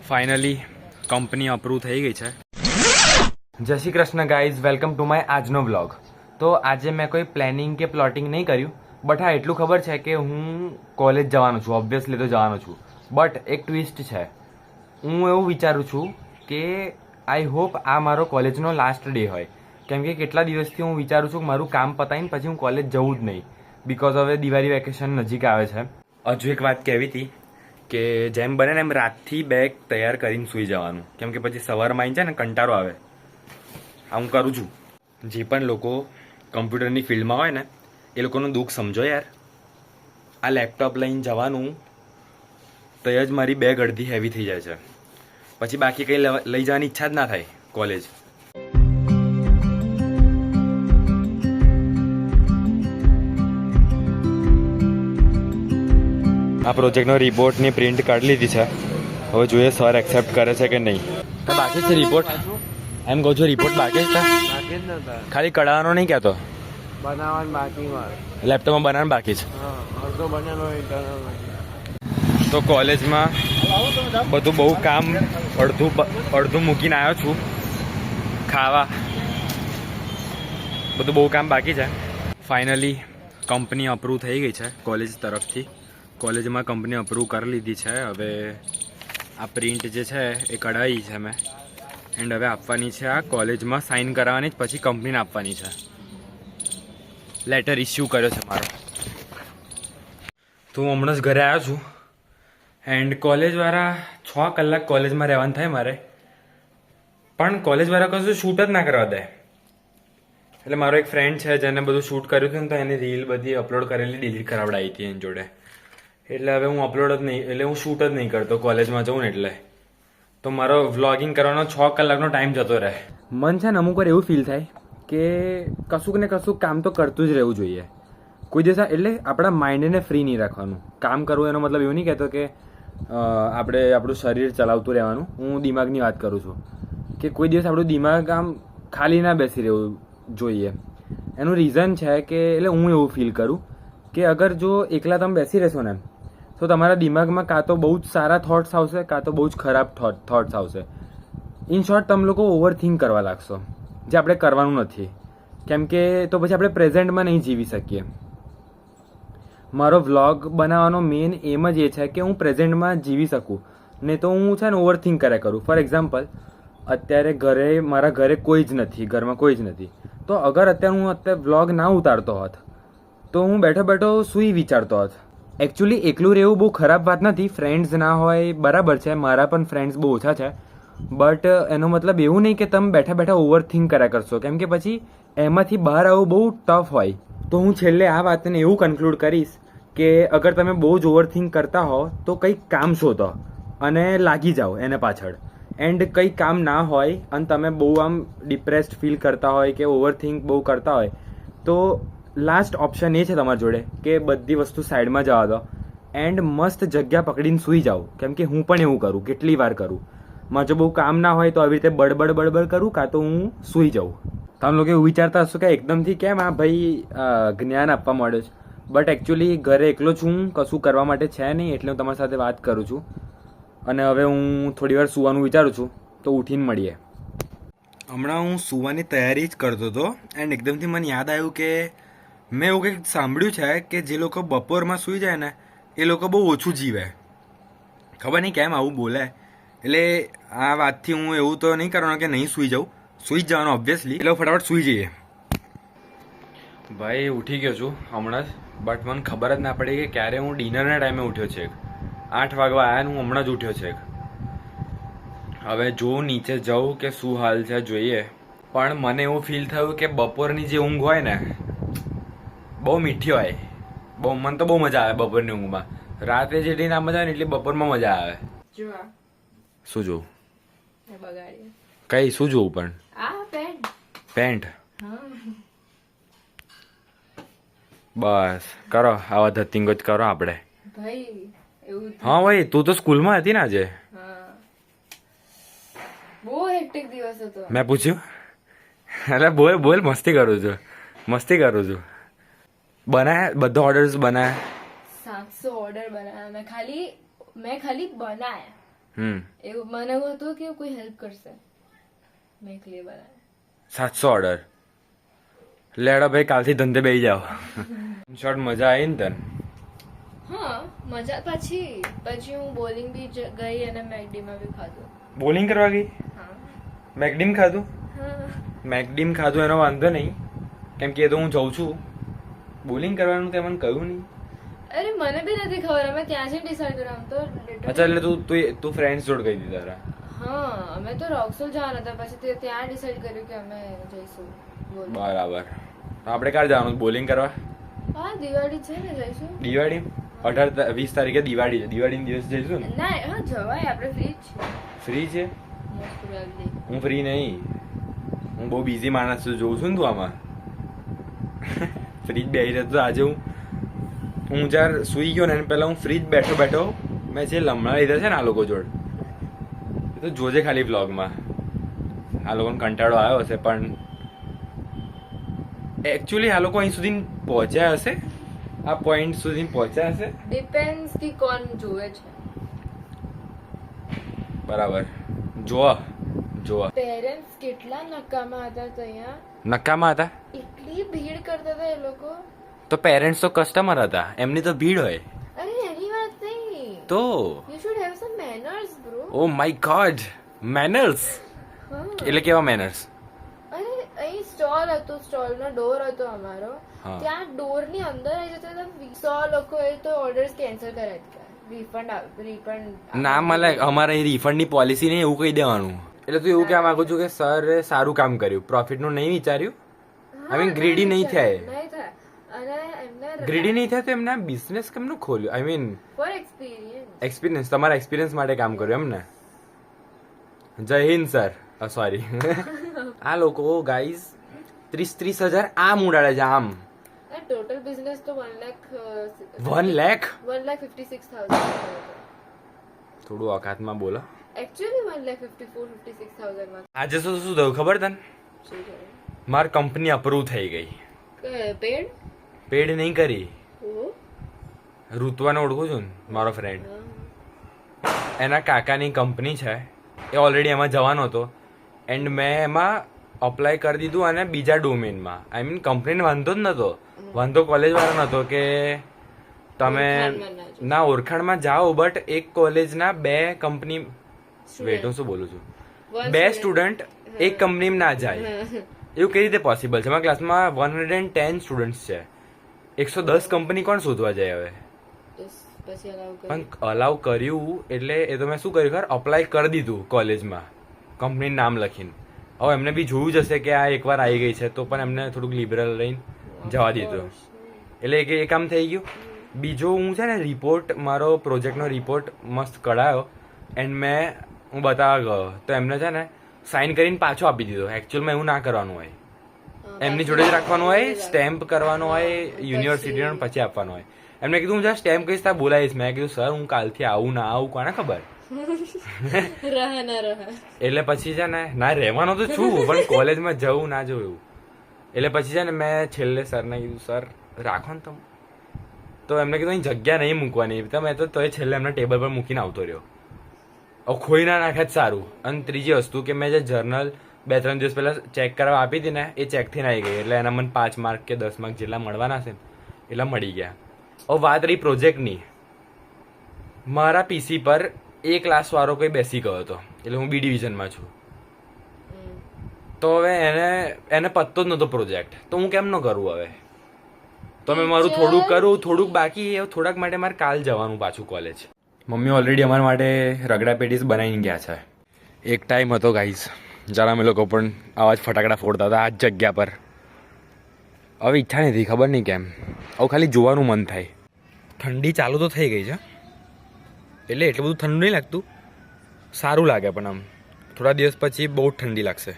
Finally company approve થઈ ગઈ છે. જય Shri Krishna guys, welcome to my આજનો વ્લોગ. તો આજે મેં કોઈ પ્લાનિંગ કે પ્લોટિંગ નહીં કર્યું, બટ હા એટલું ખબર છે કે હું કોલેજ જવાનો છું. ઓબ્વિયસલી તો જવાનો છું, બટ એક ટ્વિસ્ટ છે. હું એવું વિચારું છું કે આઈ હોપ આ મારો કોલેજનો લાસ્ટ ડે હોય, કેમ કે કેટલા દિવસથી હું વિચારું છું કે મારું કામ પતાવીને પછી હું કોલેજ જવું જ નહીં, બિકોઝ હવે દિવાળી વેકેશન નજીક આવે છે. હજુ એક વાત કહેવી હતી કે જેમ બને ને એમ રાતથી બેગ તૈયાર કરીને સૂઈ જવાનું, કેમ કે પછી સવારમાં આવી જાય ને કંટાળો આવે. આ હું કરું છું. જે પણ લોકો કમ્પ્યુટરની ફિલ્ડમાં હોય ને એ લોકોનું દુઃખ સમજો યાર. આ લેપટોપ લઈને જવાનું તો જ મારી બેગ અડધી હેવી થઈ જાય છે, પછી બાકી કંઈ લઈ જવાની ઈચ્છા જ ના થાય કોલેજ. આ પ્રોજેક્ટનો રિપોર્ટની પ્રિન્ટ કાઢી લીધી છે. હવે જોઈએ સર એક્સેપ્ટ કરે છે કે નહીં. તો બાકી છે રિપોર્ટ, એમ કહું છું રિપોર્ટ બાકી જ હતા, ખાલી કઢાવવાનો નહીં કહેતો, બનાવવાનું બાકી લેપટોપમાં બનાવવાનું બાકી છે. અડધો બનેલો ઇન્ટરનલ. તો કોલેજમાં બધું બહુ કામ અડધું મૂકીને આવ્યો છું. ખાવા બધું બહુ કામ બાકી છે. ફાઇનલી કંપની અપ્રૂવ થઈ ગઈ છે કોલેજ તરફથી. કોલેજમાં કંપની અપ્રૂવ કરી લીધી છે. હવે આ પ્રિન્ટ જે છે એ કઢાવી છે મેં, એન્ડ હવે આપવાની છે આ કોલેજમાં, સાઇન કરાવવાની જ પછી કંપનીને આપવાની છે. લેટર ઇસ્યુ કર્યો છે મારો. તો હું હમણાં જ ઘરે આવ્યો છું, એન્ડ કોલેજવાળા 6 કલાક કોલેજમાં રહેવાનું થાય મારે, પણ કોલેજવાળા કશું શૂટ જ ના કરવા દે. એટલે મારો એક ફ્રેન્ડ છે જેને બધું શૂટ કર્યું હતું ને, તો એની રીલ બધી અપલોડ કરેલી ડિલીટ કરાવડાવી હતી એની જોડે. એટલે હવે હું અપલોડ જ નહીં, એટલે હું શૂટ જ નહીં કરતો કોલેજમાં જઉં ને એટલે. તો મારો વ્લોગિંગ કરવાનો 6 કલાકનો ટાઈમ જતો રહે. મન છે ને અમુક વાર એવું ફીલ થાય કે કશુંક ને કશુંક કામ તો કરતું જ રહેવું જોઈએ કોઈ દિવસ. એટલે આપણા માઇન્ડને ફ્રી નહીં રાખવાનું. કામ કરવું એનો મતલબ એવું નહીં કહેતો કે આપણે આપણું શરીર ચલાવતું રહેવાનું. હું દિમાગની વાત કરું છું કે કોઈ દિવસ આપણું દિમાગ આમ ખાલી ના બેસી રહેવું જોઈએ. એનું રીઝન છે કે એટલે હું એવું ફીલ કરું કે અગર જો એકલા તમે બેસી રહેશો ને તો તમારા દિમાગમાં કાં તો બહુ જ સારા થોટ્સ આવશે, કાં તો બહુ જ ખરાબ થોટ્સ આવશે. ઇન શોર્ટ તમે લોકો ઓવરથિંક કરવા લાગશો, જે આપણે કરવાનું નથી, કેમ કે તો પછી આપણે પ્રેઝન્ટમાં નહીં જીવી શકીએ. મારો વ્લોગ બનાવવાનો મેઇન એમ જ એ છે કે હું પ્રેઝન્ટમાં જીવી શકું, નહીં તો હું છે ને ઓવરથિંક કર્યા કરું. ફોર એક્ઝામ્પલ, અત્યારે મારા ઘરે કોઈ જ નથી, ઘરમાં કોઈ જ નથી, તો અગર અત્યારે હું વ્લોગ ના ઉતારતો હોત તો હું બેઠો બેઠો સૂઈ વિચારતો હોત. એકચ્યુઅલી એકલું રહેવું બહુ ખરાબ વાત નથી. ફ્રેન્ડ્સ ના હોય બરાબર છે, મારા પણ ફ્રેન્ડ્સ બહુ ઓછા છે, બટ એનો મતલબ એવું નહીં કે તમે બેઠા બેઠા ઓવરથિંક કર્યા કરશો, કેમ કે પછી એમાંથી બહાર આવવું બહુ ટફ હોય. તો હું છેલ્લે આ વાતને એવું કન્ક્લુડ કરીશ કે અગર તમે બહુ જ ઓવરથિંક કરતા હો તો કંઈક કામ શોધો અને લાગી જાઓ એને પાછળ. એન્ડ કંઈ કામ ના હોય અને તમે બહુ આમ ડિપ્રેસ્ડ ફીલ કરતા હોય કે ઓવરથિંક બહુ કરતા હોય, તો લાસ્ટ ઓપ્શન એ છે તમારી જોડે કે બધી વસ્તુ સાઈડમાં જવા દો એન્ડ મસ્ત જગ્યા પકડીને સૂઈ જાઓ. કેમ કે હું પણ એવું કરું, કેટલી વાર કરું. મારે જો બહુ કામ ના હોય તો આવી રીતે બડબડ કરું, કાં તો હું સૂઈ જાઉં. તમે લોકો એવું વિચારતા હશો કે એકદમથી કેમ આ ભાઈ જ્ઞાન આપવા માંડ્યો છે, બટ એકચ્યુઅલી ઘરે એકલો છું, કશું કરવા માટે છે નહીં, એટલે હું તમારી સાથે વાત કરું છું. અને હવે હું થોડી વાર સૂવાનું વિચારું છું, તો ઉઠીને મળીએ. હમણાં હું સૂવાની તૈયારી જ કરતો હતો એન્ડ એકદમથી મને યાદ આવ્યું કે મેં એવું કંઈક સાંભળ્યું છે કે જે લોકો બપોરમાં સૂઈ જાય ને એ લોકો બહુ ઓછું જીવે. ખબર નહીં કેમ આવું બોલે. એટલે આ વાતથી હું એવું તો નહીં કરવાનું કે નહીં સૂઈ જાઉં, સૂઈ જ જવાનું ઓબ્વિયસલી. એટલે ફટાફટ સૂઈ જઈએ. ભાઈ ઉઠી ગયો છું હમણાં જ, બટ મને ખબર જ ના પડી કે ક્યારે હું ડિનરના ટાઈમે ઉઠ્યો છે. 8 વાગવા આવ્યા ને હું હમણાં જ ઉઠ્યો છે. હવે જો નીચે જાઉં કે શું હાલ છે જોઈએ. પણ મને એવું ફીલ થયું કે બપોરની જે ઊંઘ હોય ને બહુ મીઠી હોય. મને તો બહુ મજા આવે બપોરની ઊંઘમાં. રાતે જેટલી ના મજા આવે ને એટલી બપોરમાં મજા આવે. શું જોવું? કઈ શું જોવું? પણ પેન્ટ. બસ કરો આવા ધતિંગો જ કરો આપણે. હા ભાઈ, તું તો સ્કૂલમાં હતી ને આજે? મેં પૂછ્યું? એટલે બોલ મસ્તી કરું છું. બનાયા બધા ઓર્ડર્સ બનાયા? 700 ઓર્ડર બનાયા મેં ખાલી બનાયા. એવું મને એવું હતું કે કોઈ હેલ્પ કરશે મેં એકલી બનાવ્યા 700 ઓર્ડર લેડો ભાઈ કાલથી ધંધે બેસી જાઓ શોર્ટ મજા આવી ને તને હા મજા પછી હું બોલિંગ બી ગઈ અને મેકડીમાં બી ખાધું બોલિંગ કરવા ગઈ હા મેકડીમ ખાધું હા મેકડીમ ખાધું એનો વાંધો નહીં કેમ કે એ તો હું જઉં છું બોલિંગ કરવાનું તે મને કહ્યું નહીં અરે મને બી નથી ખબર અમે ત્યાં જ ડિસાઈડ કર્યું આમ તો literally- અચ્છા એટલે તું ફ્રેન્ડ્સ જોડ ગઈ હતી તારા હા અમે તો રોક્સોલ જવાના હતા પછી ત્યાં ડિસાઈડ કર્યું કે અમે જઈશું બોલ બરાબર તો આપણે ક્યારે જવાનું બોલિંગ કરવા હા દિવાળી છે ને જઈશું દિવાળી 18-20 તારીખે દિવાળી છે દિવાળીના દિવસે જઈશું ને ના હા જવાય આપણે ફ્રી જ છીએ ફ્રી છે મોસ્ટ પ્રોબેબલી હું ફ્રી નહીં હું બહુ બિઝી માણસ છું જોઉં છું ને તું આમાં ફ્રી જ બેસી રહેતો આજે હું જ્યારે સૂઈ ગયો ને એને પહેલાં હું ફ્રી જ બેઠો મેં જે લમણા લીધા છે ને આ લોકો જોડ એ તો જોજે ખાલી બ્લોગમાં આ લોકોને કંટાળો આવ્યો હશે પણ એકચ્યુઅલી આ લોકો અહીં સુધી પહોંચ્યા હશે આ પોઈન્ટ સુધી પહોંચ્યા હશે ડિપેન્ડ્સ કે કોણ જુએ છે બરાબર જોવા પેરેન્ટ્સ કેટલા નકામા હતા ત્યાં નકામા હતા એટલી ભીડ કરતા હતા એ લોકો તો પેરેન્ટ્સ તો કસ્ટમર હતા એમની તો ભીડ હોય અરે એની વાત નહીં તો you should have sum manners bro oh my God manners હા એટલે કેવા મેનર્સ અરે અહીં સ્ટોલ હતો સ્ટોલ નો ડોર હતો અમારો હા. ત્યાં ડોર ની અંદર આવી જતા હતા 100 લોકોએ તો ઓર્ડર્સ કેન્સલ કર્યા હતા રિફંડ ના મળે અમારે અહીં રિફંડની પોલિસી નહીં એવું કહી દેવાનું એટલે તું એવું કહેવા માંગુ છું કે સર સારું કામ કર્યું પ્રોફિટનું નહીં વિચાર્યું આઈ મીન ગ્રીડી નહીં થાય નહીં થાય અને એમને ગ્રીડી નહીં થાય તો એમને બિઝનેસ કેમનું ખોલ્યું I mean for experience experience તમારા એક્સપિરિયન્સ માટે કામ કર્યું એમને જય હિન્દ સર સોરી આ લોકો ગાઈઝ 30,000 આમ ઉડાડે છે આમ ટોટલ બિઝનેસ તો 1 લાખ 1 લાખ 1,56,000 થોડું ઓકાતમાં બોલો એકચ્યુઅલી 1,54,56,000 માં આજે શું શું થયું ખબર તને શું થયું? મારી કંપની અપ્રૂવ થઈ ગઈ પેડ પેડ નહીં કરી ઓ ઋતુવાને ઓળખું છું ને મારો ફ્રેન્ડ એના કાકાની કંપની છે એ ઓલરેડી એમાં જવાનો હતો એન્ડ મેં એમાં અપ્લાય કરી દીધું અને બીજા ડોમેનમાં આઈ મીન કંપનીને વાંધો જ નહોતો વાંધો કોલેજવાળા નહોતો કે તમે ના ઓળખાણમાં જાઓ બટ એક કોલેજના બે કંપની વેટ હું શું બોલું છું બે સ્ટુડન્ટ એક કંપનીમાં ના જાય એવું કઈ રીતે પોસિબલ છે મારા ક્લાસમાં 110 સ્ટુડન્ટ્સ છે 110 કંપની કોણ શોધવા જાય હવે પછી allow કરી. પણ અલાઉ કર્યું એટલે એ તો મેં શું કર્યું ખબર અપ્લાય કરી દીધું કોલેજમાં કંપનીનું નામ લખીને હવે એમને બી જોયું જ હશે કે આ એકવાર આવી ગઈ છે તો પણ એમને થોડુંક લિબરલ રહીને જવા દીધું એટલે એ કામ થઈ ગયું બીજો હું છે ને રિપોર્ટ મારો પ્રોજેક્ટનો રિપોર્ટ મસ્ત કઢાયો એન્ડ હું બતાવવા ગયો તો એમને છે ને સાઇન કરીને પાછો આપી દીધો એકચ્યુઅલમાં એવું ના કરવાનું હોય એમની જોડે જ રાખવાનું હોય સ્ટેમ્પ કરવાનું હોય યુનિવર્સિટીનો પછી આપવાનું હોય એમને કીધું હું જ્યાં સ્ટેમ્પ કહીશ ત્યાં બોલાવીશ મેં કીધું સર હું કાલથી આવું ના આવું કોને ખબર રહે ના રહે એટલે પછી છે ને ના રહેવાનો તો છું પણ કોલેજમાં જવું ના જવું એવું એટલે પછી છે ને મેં છેલ્લે સરને કીધું સર રાખો ને તમે તો એમને કીધું અહીં જગ્યા નહીં મૂકવાની તમે તો તોય છેલ્લે એમને ટેબલ પર મૂકીને આવતો રહ્યો હવે ખોઈ ના નાખે જ સારું અને ત્રીજી વસ્તુ કે મેં જે જર્નલ 2-3 દિવસ પહેલા ચેક કરવા આપી હતી ને એ ચેકથી આવી ગઈ એટલે એના મને 5 માર્ક કે 10 માર્ક જેટલા મળવાના છે ને એટલા મળી ગયા હવે વાત રહી પ્રોજેક્ટની મારા પીસી પર એ ક્લાસ વાળો કોઈ બેસી ગયો હતો એટલે હું બી ડિવિઝનમાં છું તો હવે એને પતતો જ નતો પ્રોજેક્ટ તો હું કેમ ન કરું હવે તો મેં મારું થોડુંક કરું થોડુંક બાકી થોડાક માટે મારે કાલ જવાનું પાછું કોલેજ મમ્મી ઓલરેડી અમારા માટે રગડા પેટીસ બનાવીને ગયા છે એક ટાઈમ હતો ગાઈઝ જ્યારે અમે લોકો પણ આવા જ ફટાકડા ફોડતા હતા આ જ જગ્યા પર હવે ઈચ્છા નથી ખબર નહીં કેમ હવે ખાલી જોવાનું મન થાય ઠંડી ચાલુ તો થઈ ગઈ છે એટલે એટલું બધું ઠંડુ નહીં લાગતું સારું લાગે પણ આમ થોડા દિવસ પછી બહુ ઠંડી લાગશે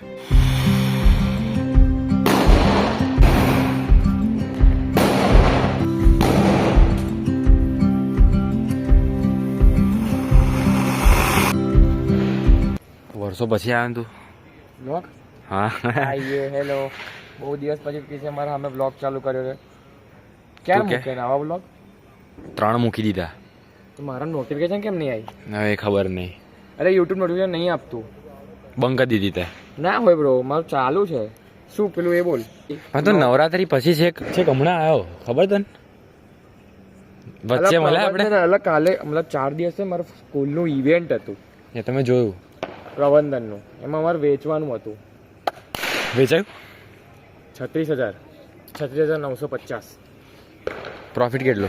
વર્ષો પછી આવ્યો તું બ્લોગ હા આઈએ હેલો બહુ દિવસ પછી કે છે મારા અમે બ્લોગ ચાલુ કર્યો છે ક્યારે તું કે? મૂકે આવા બ્લોગ 3 મૂકી દીધા તો મારા નોટિફિકેશન કેમ નહીં આવી હવે ખબર નહીં અરે યુટ્યુબ નોટિફિકેશન નહીં આપતું. બંધ કરી દીધી તે. ના હોય બ્રો, મારું ચાલુ છે. શું પેલું એ બોલ. હા તો નવરાત્રી પછી છેક હમણાં આવ્યો, ખબર તને? વચ્ચે મળ્યા આપણે. અલગ કાલે મતલબ 4 દિવસે મારું સ્કૂલનું ઇવેન્ટ હતું, એ તમે જોયું? પ્રબંધનનું. એમાં અમારે વેચવાનું હતું. વેચાયું? 36,000, 36,950. પ્રોફિટ કેટલો?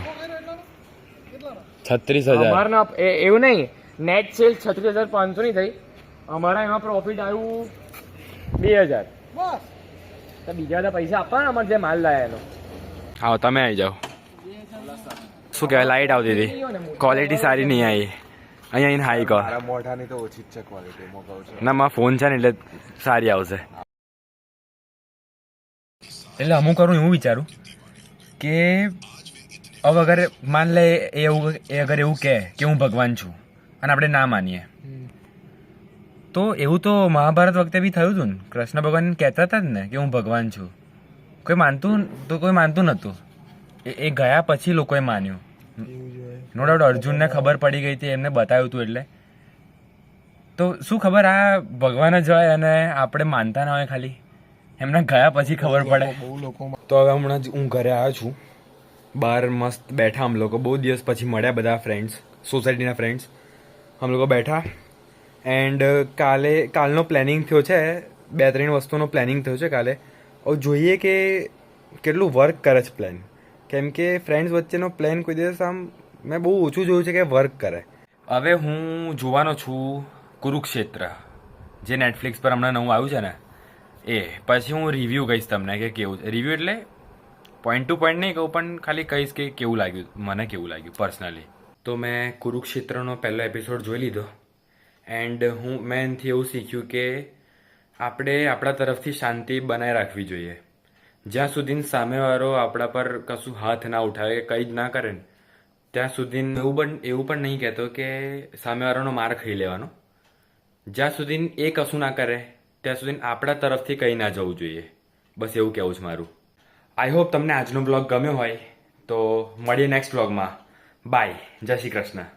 36,000. અમારના એવું નહીં, નેટ સેલ 36,500 ની થઈ. અમારા એમાં પ્રોફિટ આવ્યું 2,000. તો બીજા બધા પૈસા આપવાના અમારે જે માલ લાયા એનો. આવો તમે આવી જાઓ. શું કહેવાય, લાઇટ આવતી હતી, ક્વોલિટી સારી નહીં આવી. અહીંયા આવીને હાઈ કહો. મોઢાની તો ઓછી જ છે ક્વોલિટી, હું કહું છું. ના મારા ફોન છે ને એટલે સારી આવશે. એટલે અમુક કરું એવું વિચારું કે હવે અગર માન લે એ અગર એવું કહે કે હું ભગવાન છું અને આપણે ના માનીએ, તો એવું તો મહાભારત વખતે બી થયું હતું ને. કૃષ્ણ ભગવાન કહેતા હતા જ ને કે હું ભગવાન છું. કોઈ માનતું નહોતું. એ ગયા પછી લોકોએ માન્યું. નો ડાઉટ અર્જુનને ખબર પડી ગઈ હતી, એમને બતાવ્યું હતું. એટલે તો શું ખબર આ ભગવાન જ હોય અને આપણે માનતા ના હોય, ખાલી એમના ગયા પછી ખબર પડે. તો હવે હમણાં જ હું ઘરે આવ્યો છું. બહાર મસ્ત બેઠા અમે લોકો, બહુ દિવસ પછી મળ્યા બધા ફ્રેન્ડ્સ, સોસાયટીના ફ્રેન્ડ્સ. અમે લોકો બેઠા એન્ડ કાલનો પ્લાનિંગ થયો છે. 2-3 વસ્તુનો પ્લાનિંગ થયો છે કાલે. હવે જોઈએ કે કેટલું વર્ક કરે છે પ્લાન. કેમ કે ફ્રેન્ડ્સ વચ્ચેનો પ્લાન કોઈ દિવસ આમ મેં બહુ ઓછું જોયું છે કે વર્ક કરે. હવે હું જોવાનો છું કુરુક્ષેત્ર, જે નેટફ્લિક્સ પર હમણાં નવું આવ્યું છે ને એ. પછી હું રિવ્યૂ કહીશ તમને કે કેવું. રિવ્યૂ એટલે પોઈન્ટ ટુ પોઈન્ટ નહીં કહું, પણ ખાલી કહીશ કે કેવું લાગ્યું, મને કેવું લાગ્યું પર્સનલી. તો મેં કુરુક્ષેત્રનો પહેલો એપિસોડ જોઈ લીધો એન્ડ મેં એનાથી એવું શીખ્યું કે આપણે આપણા તરફથી શાંતિ બનાવી રાખવી જોઈએ. જ્યાં સુધી સામેવાળો આપણા પર કશું હાથ ના ઉઠાવે કે કંઈ જ ના કરે ને ત્યાં સુધી એવું પણ નહીં કહેતો કે સામેવાળાનો માર ખાઈ લેવાનો. જ્યાં સુધી એ કશું ના કરે ત્યાં સુધી આપણા તરફથી કંઈ ના જવું જોઈએ. બસ એવું કહેવું છે મારું. આઈ હોપ તમને આજનો બ્લોગ ગમ્યો હોય. તો મળીએ નેક્સ્ટ બ્લોગમાં. બાય. જય શ્રી કૃષ્ણ.